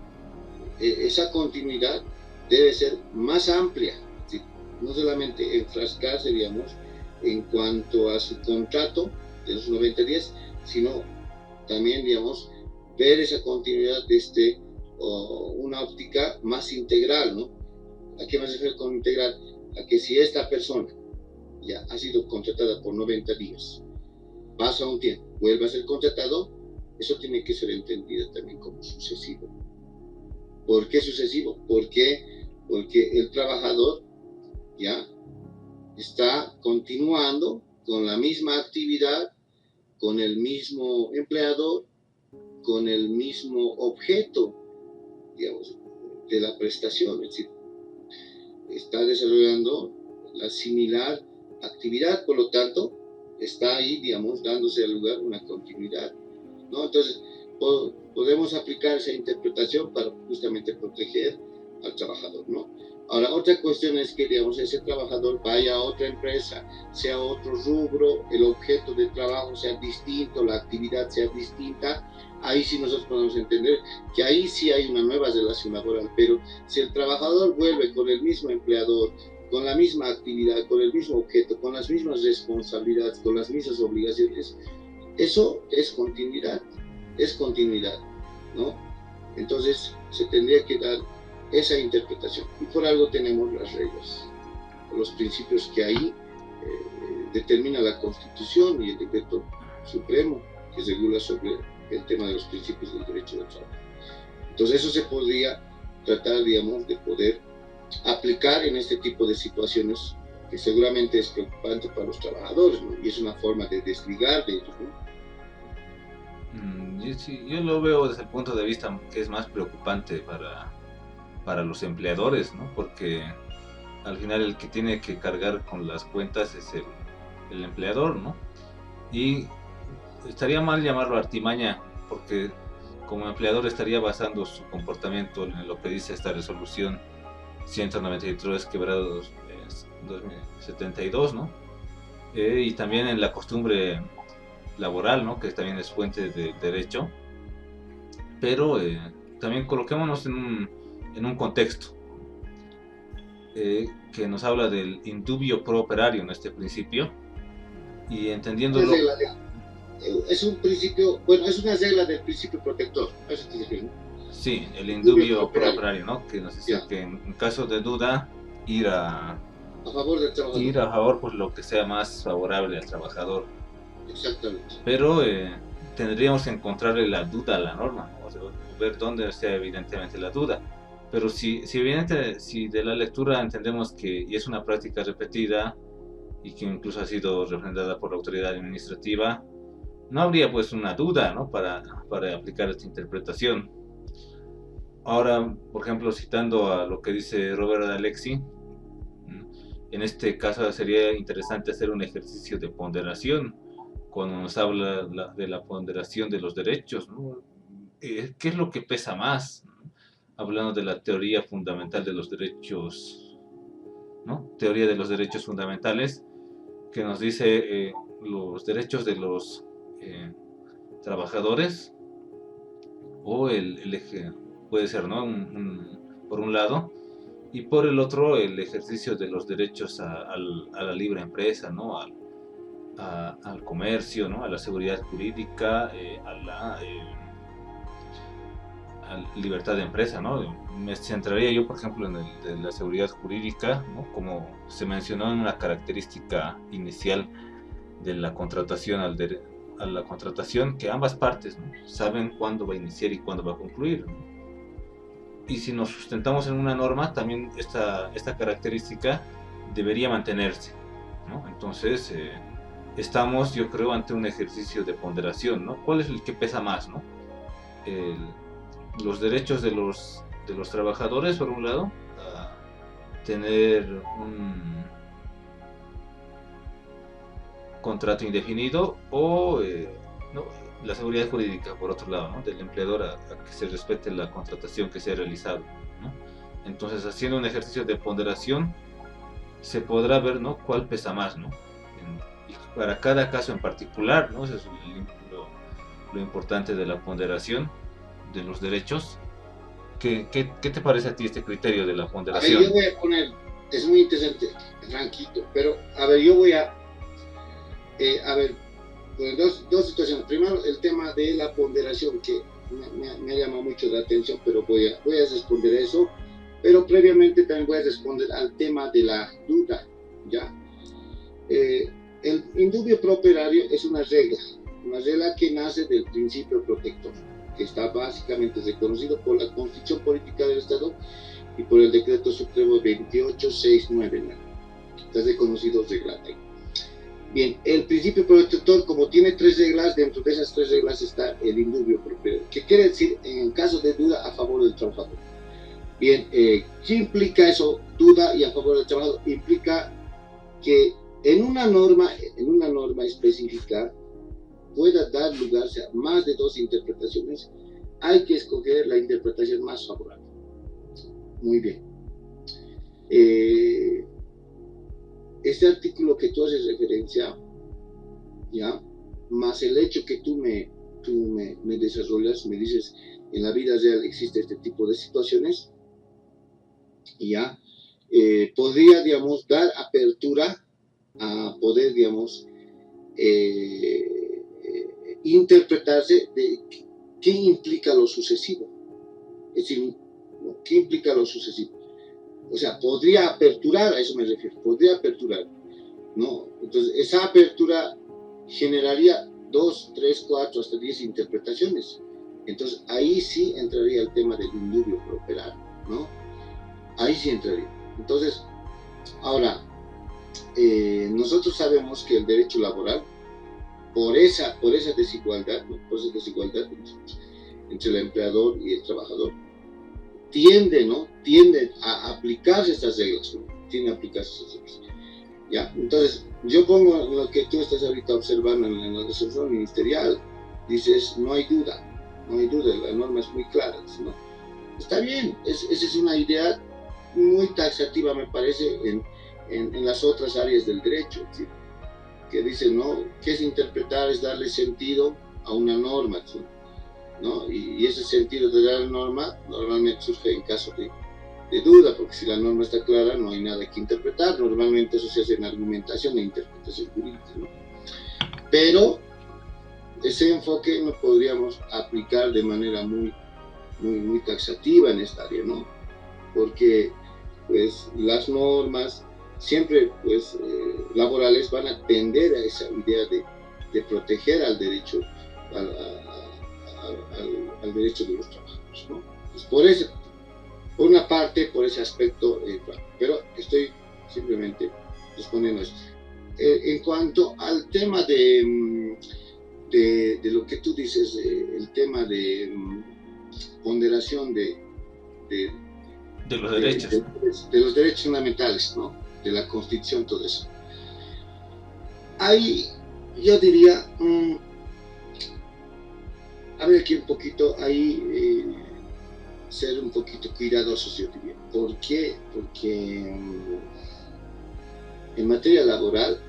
esa continuidad debe ser más amplia, ¿sí? No solamente enfrascarse, digamos, en cuanto a su contrato de los 90 días, sino también, digamos, ver esa continuidad desde una óptica más integral, ¿no? ¿A qué me refiero con integral? A que si esta persona ya ha sido contratada por 90 días, pasa un tiempo, vuelve a ser contratado, eso tiene que ser entendido también como sucesivo. ¿Por qué sucesivo? Porque el trabajador ya está continuando con la misma actividad, con el mismo empleador, con el mismo objeto, digamos, de la prestación, es decir, está desarrollando la similar actividad, por lo tanto, está ahí, digamos, dándose al lugar una continuidad, ¿no? Entonces, podemos aplicar esa interpretación para justamente proteger al trabajador, ¿no? Ahora, otra cuestión es que, digamos, ese trabajador vaya a otra empresa, sea otro rubro, el objeto de trabajo sea distinto, la actividad sea distinta, ahí sí nosotros podemos entender que ahí sí hay una nueva relación laboral, pero si el trabajador vuelve con el mismo empleador, con la misma actividad, con el mismo objeto, con las mismas responsabilidades, con las mismas obligaciones, eso es continuidad, ¿no? Entonces se tendría que dar esa interpretación, y por algo tenemos las reglas, los principios que ahí determina la Constitución y el decreto supremo que regula sobre el tema de los principios del derecho del trabajo. Entonces eso se podría tratar, digamos, de poder aplicar en este tipo de situaciones que seguramente es preocupante para los trabajadores, ¿no? Y es una forma de desligar de ellos, ¿no? Yo lo veo desde el punto de vista que es más preocupante para los empleadores, ¿no? Porque al final el que tiene que cargar con las cuentas es el empleador, ¿no? Y estaría mal llamarlo artimaña, porque como empleador estaría basando su comportamiento en lo que dice esta resolución 193/2072, ¿no? Y también en la costumbre laboral, ¿no? Que también es fuente de derecho, pero también coloquémonos en un contexto que nos habla del indubio pro operario en este principio, y entendiéndolo... Es un principio, bueno, es una regla del principio protector, eso te digo, ¿no? Sí, el indubio pro operario, ¿no? Que nos dice que en caso de duda ir a favor del trabajador. Ir a favor por lo que sea más favorable al trabajador. Exactamente. Pero tendríamos que encontrarle la duda a la norma, ¿no? O sea, ver dónde está evidentemente la duda. Pero si de la lectura entendemos que y es una práctica repetida y que incluso ha sido refrendada por la autoridad administrativa, no habría pues una duda, ¿no? para aplicar esta interpretación. Ahora, por ejemplo, citando a lo que dice Robert Alexi, en este caso sería interesante hacer un ejercicio de ponderación cuando nos habla de la ponderación de los derechos, ¿no? ¿qué es lo que pesa más? Hablando de la teoría fundamental de los derechos, ¿no? Teoría de los derechos fundamentales, que nos dice los derechos de los trabajadores, o el eje, puede ser, ¿no? Por un lado, y por el otro, el ejercicio de los derechos a la libre empresa, ¿no? Al comercio, ¿no? A la seguridad jurídica, a la libertad de empresa, ¿no? Me centraría yo, por ejemplo, en el de la seguridad jurídica, ¿no? Como se mencionó en una característica inicial de la contratación a la contratación, que ambas partes, ¿no? Saben cuándo va a iniciar y cuándo va a concluir, ¿no? Y si nos sustentamos en una norma, también esta característica debería mantenerse, ¿no? Entonces, estamos, yo creo, ante un ejercicio de ponderación, ¿no? ¿Cuál es el que pesa más, ¿no? El, los derechos de los trabajadores, por un lado, a tener un contrato indefinido, o ¿no? La seguridad jurídica, por otro lado, ¿no? Del empleador a que se respete la contratación que se ha realizado, ¿no? Entonces, haciendo un ejercicio de ponderación, se podrá ver, ¿no? Cuál pesa más, ¿no? Y para cada caso en particular, ¿no? Eso es lo importante de la ponderación de los derechos. ¿Qué te parece a ti este criterio de la ponderación? A ver, yo voy a poner, es muy interesante, Franquito, pero a ver, yo voy a ver, pues dos situaciones. Primero, el tema de la ponderación, que me llama mucho la atención, pero voy a responder a eso. Pero previamente también voy a responder al tema de la duda, ¿ya? El indubio pro operario es una regla que nace del principio protector, que está básicamente reconocido por la Constitución Política del Estado y por el Decreto Supremo 28699. Está reconocido regla. Bien, el principio protector, como tiene tres reglas, dentro de esas tres reglas está el indubio pro operario, que quiere decir, en caso de duda, a favor del trabajador. Bien, ¿qué implica eso? Duda y a favor del trabajador. Implica que en una norma específica pueda dar lugar a más de dos interpretaciones. Hay que escoger la interpretación más favorable. Muy bien. Este artículo que tú haces referencia, ¿ya? Más el hecho que tú me desarrollas, me dices, en la vida real existe este tipo de situaciones, ¿ya? Podría, digamos, dar apertura a poder, digamos, interpretarse de qué implica lo sucesivo. Es decir, ¿qué implica lo sucesivo? O sea, podría aperturar, a eso me refiero, podría aperturar, ¿no? Entonces, esa apertura generaría 2, 3, 4, hasta 10 interpretaciones. Entonces, ahí sí entraría el tema del indubio pro operario, ¿no? Ahí sí entraría. Entonces, ahora, nosotros sabemos que el derecho laboral, por esa desigualdad, ¿no? Por esa desigualdad entre el empleador y el trabajador, tiende a aplicarse estas reglas, ¿no? Tiende a aplicarse estas reglas. ¿Ya? Entonces, yo pongo lo que tú estás ahorita observando en la resolución ministerial, dices, no hay duda, la norma es muy clara, ¿no? Está bien, esa es una idea muy taxativa, me parece, en las otras áreas del derecho, ¿sí? Que dicen, ¿no? ¿Qué es interpretar? Es darle sentido a una norma, ¿sí? ¿No? Y ese sentido de dar norma normalmente surge en caso de duda, porque si la norma está clara no hay nada que interpretar. Normalmente eso se hace en argumentación e interpretación jurídica, ¿no? Pero ese enfoque lo podríamos aplicar de manera muy taxativa en esta área, ¿no? Porque pues las normas siempre pues laborales van a tender a esa idea de proteger al derecho al derecho de los trabajadores, ¿no? Pues por una parte, por ese aspecto, pero estoy simplemente respondiendo a esto. En cuanto al tema de lo que tú dices, el tema de ponderación de los derechos. De los derechos fundamentales, ¿no? De la Constitución, todo eso. Ahí yo diría, habría que un poquito ahí ser un poquito cuidadosos, yo diría. ¿Por qué? Porque en materia laboral,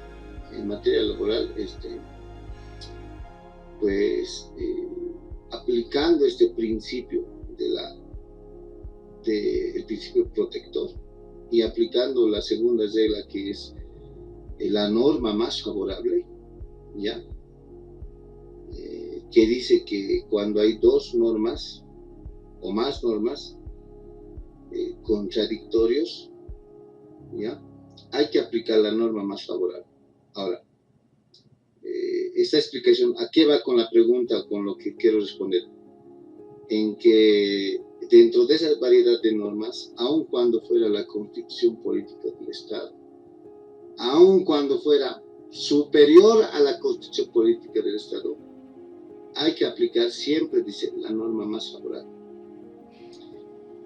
pues aplicando este principio del principio protector y aplicando la segunda regla, que es la norma más favorable, ¿ya? Que dice que cuando hay dos normas o más normas contradictorios, ¿ya? Hay que aplicar la norma más favorable. Ahora, esta explicación, ¿a qué va con la pregunta o con lo que quiero responder? En que dentro de esa variedad de normas, aun cuando fuera la constitución política del Estado, aun cuando fuera superior a la constitución política del Estado, hay que aplicar siempre, dice, la norma más favorable.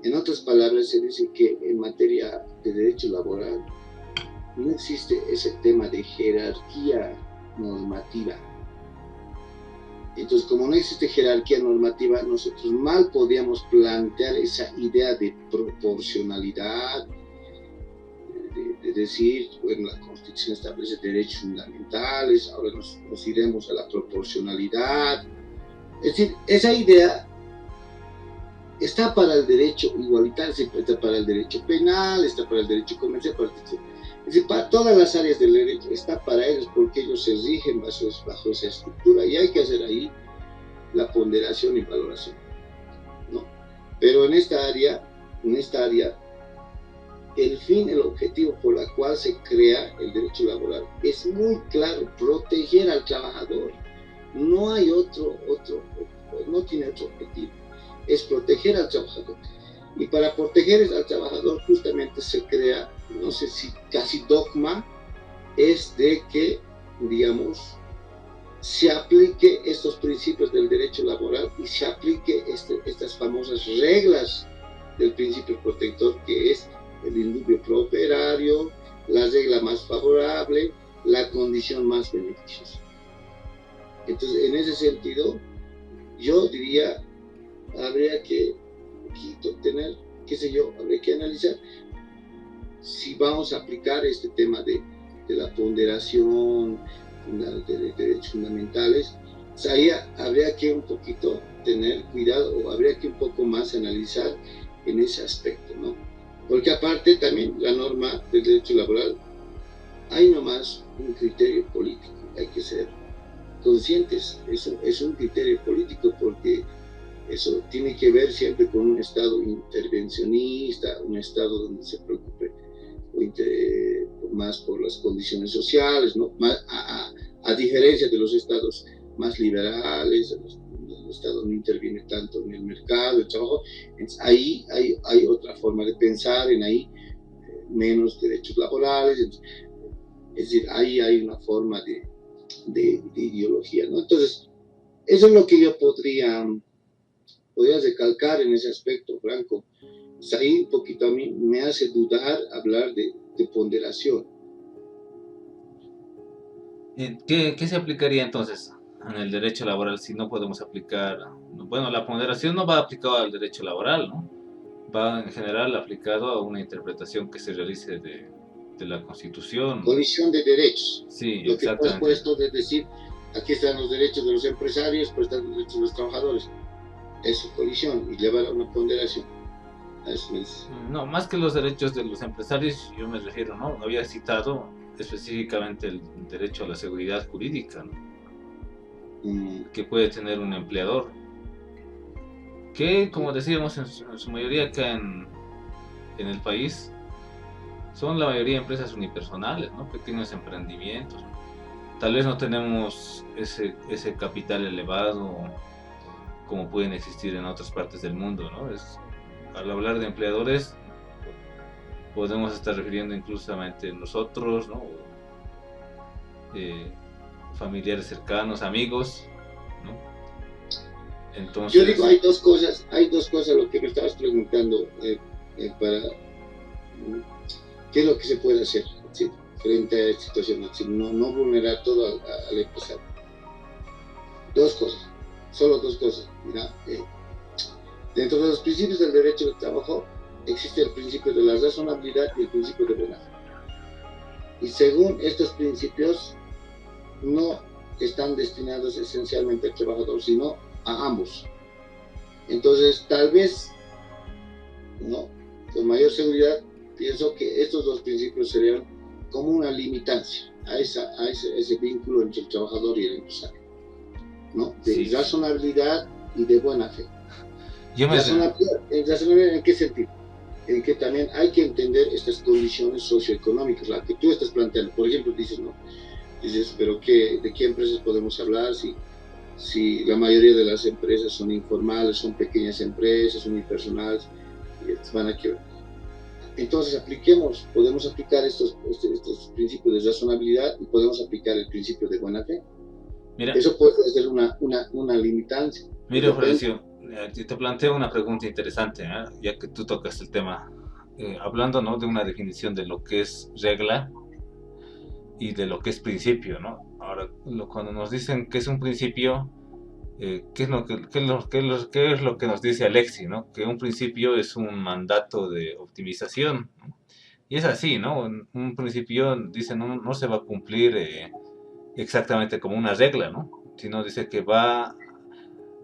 En otras palabras, se dice que en materia de derecho laboral no existe ese tema de jerarquía normativa. Entonces, como no existe jerarquía normativa, nosotros mal podíamos plantear esa idea de proporcionalidad, de decir, bueno, la Constitución establece derechos fundamentales, ahora nos iremos a la proporcionalidad. Es decir, esa idea está para el derecho igualitario, está para el derecho penal, está para el derecho comercial, es decir, para todas las áreas del derecho, está para ellos, porque ellos se rigen bajo esa estructura, y hay que hacer ahí la ponderación y valoración, ¿no? Pero en esta área, el objetivo por el cual se crea el derecho laboral es muy claro: proteger al trabajador. No hay no tiene otro objetivo, es proteger al trabajador. Y para proteger al trabajador justamente se crea, no sé si casi dogma, es de que, digamos, se aplique estos principios del derecho laboral y se aplique estas famosas reglas del principio protector, que es el indubio pro operario, la regla más favorable, la condición más beneficiosa. Entonces, en ese sentido, yo diría, habría que tener, habría que analizar si vamos a aplicar este tema de la ponderación de derechos fundamentales. O sea, ahí habría que un poquito tener cuidado, o habría que un poco más analizar en ese aspecto, ¿no? Porque aparte también la norma del derecho laboral, hay nomás un criterio político, hay que ser conscientes, eso es un criterio político, porque eso tiene que ver siempre con un Estado intervencionista, un Estado donde se preocupe más por las condiciones sociales, ¿no? A diferencia de los Estados más liberales, el Estado no interviene tanto en el mercado, el trabajo. Entonces, ahí hay otra forma de pensar, ahí menos derechos laborales. Entonces, es decir, ahí hay una forma de ideología, ¿no? Entonces, eso es lo que yo podría recalcar en ese aspecto, Franco. Pues ahí un poquito a mí me hace dudar hablar de ponderación. ¿Qué se aplicaría entonces en el derecho laboral si no podemos aplicar? Bueno, la ponderación no va aplicada al derecho laboral, ¿no? Va en general aplicado a una interpretación que se realice de la Constitución. Colisión de derechos. Sí, lo exactamente. Que tú has puesto de decir, aquí están los derechos de los empresarios, pues están los derechos de los trabajadores. Eso, colisión, y llevar a una ponderación. Eso es. No, más que los derechos de los empresarios, yo me refiero, ¿no? Había citado específicamente el derecho a la seguridad jurídica, ¿no? Que puede tener un empleador, que, como decíamos, en su mayoría acá en el país son la mayoría de empresas unipersonales, ¿no? Pequeños emprendimientos. Tal vez no tenemos ese capital elevado como pueden existir en otras partes del mundo, ¿no? Al hablar de empleadores podemos estar refiriendo inclusivamente nosotros, ¿no? Familiares cercanos, amigos, ¿no? Entonces, yo digo, hay dos cosas lo que me estabas preguntando, para qué es lo que se puede hacer, ¿sí?, frente a esta situación, ¿sí?, no vulnerar todo al empresario. Dos cosas. Solo dos cosas. Mira, dentro de los principios del derecho del trabajo existe el principio de la razonabilidad y el principio de buena fe. Y según estos principios, no están destinados esencialmente al trabajador, sino a ambos. Entonces, tal vez, ¿no?, con mayor seguridad, pienso que estos dos principios serían como una limitancia a ese vínculo entre el trabajador y el empresario, ¿no? De sí, razonabilidad y de buena fe. ¿Razonabilidad en qué sentido? En que también hay que entender estas condiciones socioeconómicas, las que tú estás planteando. Por ejemplo, dices, ¿no? Dices, pero ¿de qué empresas podemos hablar si la mayoría de las empresas son informales, son pequeñas empresas, unipersonales, y van a quebrar? Entonces podemos aplicar estos principios de razonabilidad y podemos aplicar el principio de buena fe. Mira, eso puede ser una limitancia. Mira, Florencio, te planteo una pregunta interesante, ya que tú tocas el tema, hablando, ¿no?, de una definición de lo que es regla y de lo que es principio, ¿no? Ahora, cuando nos dicen que es un principio, ¿qué es lo que nos dice Alexi, ¿no? Que un principio es un mandato de optimización, ¿no? Y es así, ¿no? Un principio dice no se va a cumplir exactamente como una regla, ¿no? Sino dice que va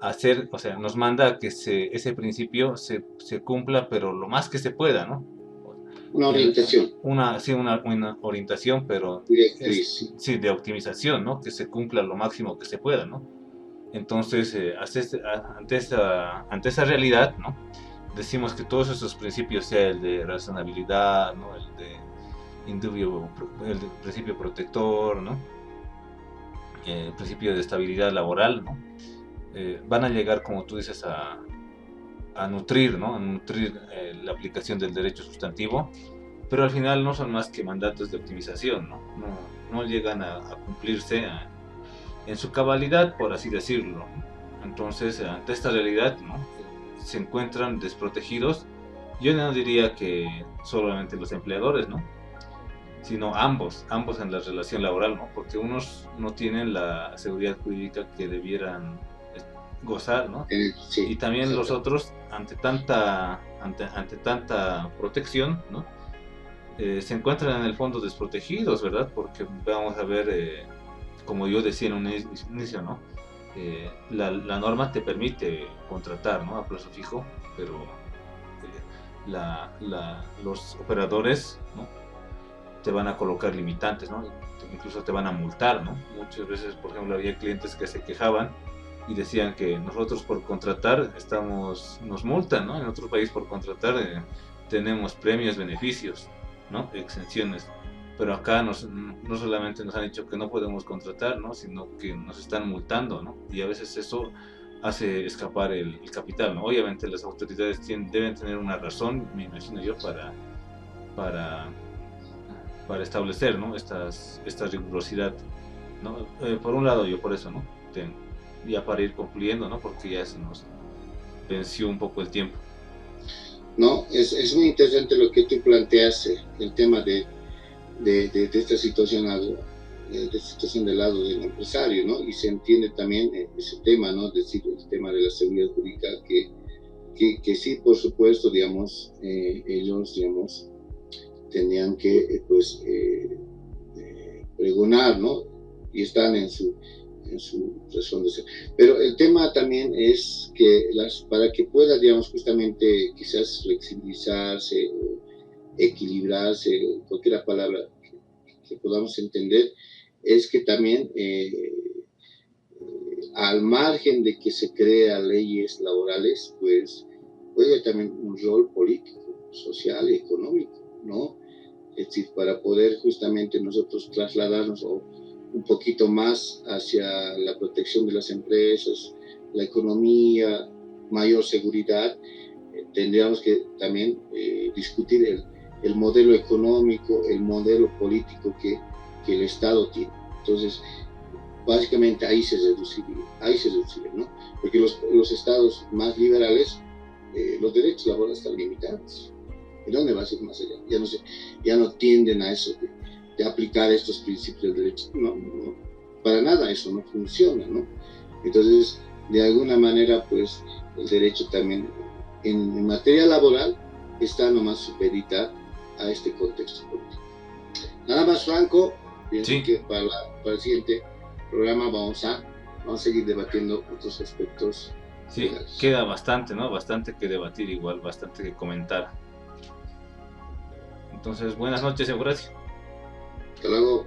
a hacer, o sea, nos manda a que ese principio se cumpla, pero lo más que se pueda, ¿no? Una orientación. Una orientación, pero sí, de optimización, ¿no? Que se cumpla lo máximo que se pueda, ¿no? Entonces, ante esa realidad, ¿no?, decimos que todos esos principios, sea el de razonabilidad, ¿no?, el de principio protector, ¿no?, el principio de estabilidad laboral, ¿no?, van a llegar, como tú dices, a nutrir, ¿no?, la aplicación del derecho sustantivo, pero al final no son más que mandatos de optimización, ¿no? No llegan a cumplirse en su cabalidad, por así decirlo. Entonces, ante esta realidad, ¿no?, se encuentran desprotegidos. Yo no diría que solamente los empleadores, ¿no?, sino ambos en la relación laboral, ¿no?, porque unos no tienen la seguridad jurídica que debieran gozar, ¿no? Sí, y también los otros, ante tanta protección, ¿no?, se encuentran en el fondo desprotegidos, ¿verdad? Porque vamos a ver, como yo decía en un inicio, ¿no?, la norma te permite contratar, ¿no?, a plazo fijo, pero los operadores, ¿no?, te van a colocar limitantes, ¿no?, incluso te van a multar, ¿no? Muchas veces, por ejemplo, había clientes que se quejaban y decían que nosotros por contratar nos multan, ¿no? En otro país por contratar tenemos premios, beneficios, ¿no?, exenciones. Pero acá no solamente nos han dicho que no podemos contratar, ¿no?, sino que nos están multando, ¿no? Y a veces eso hace escapar el capital, ¿no? Obviamente las autoridades deben tener una razón, me imagino yo, para establecer, ¿no?, esta rigurosidad, ¿no? Por un lado, yo por eso, ¿no?, ya para ir concluyendo, ¿no?, porque ya se nos venció un poco el tiempo. No, es muy interesante lo que tú planteas, el tema de esta situación del lado del empresario, ¿no? Y se entiende también ese tema, ¿no? Es decir, el tema de la seguridad jurídica, que sí, por supuesto, digamos, ellos, digamos, tenían que, pregonar, ¿no? Y están en su razón de ser. Pero el tema también es que para que pueda, digamos, justamente quizás flexibilizarse o equilibrarse, cualquier palabra que podamos entender, es que también al margen de que se crean leyes laborales, pues juega también un rol político, social y económico, ¿no? Es decir, para poder justamente nosotros trasladarnos un poquito más hacia la protección de las empresas, la economía, mayor seguridad, tendríamos que también discutir el modelo económico, el modelo político que el Estado tiene. Entonces, básicamente ahí se reduciría, ¿no? Porque los estados más liberales, los derechos laborales están limitados. ¿Y dónde va a ser más allá? Ya no tienden a eso de aplicar estos principios del derecho. No, para nada eso no funciona, ¿no? Entonces, de alguna manera pues el derecho también en materia laboral está nomás supedita a este contexto político. Nada más, Franco, pienso Sí. que para el siguiente programa vamos a seguir debatiendo otros aspectos Sí, legales. queda bastante, ¿no? Bastante que debatir igual, bastante que comentar. Entonces, buenas noches, Euracio. Hasta luego.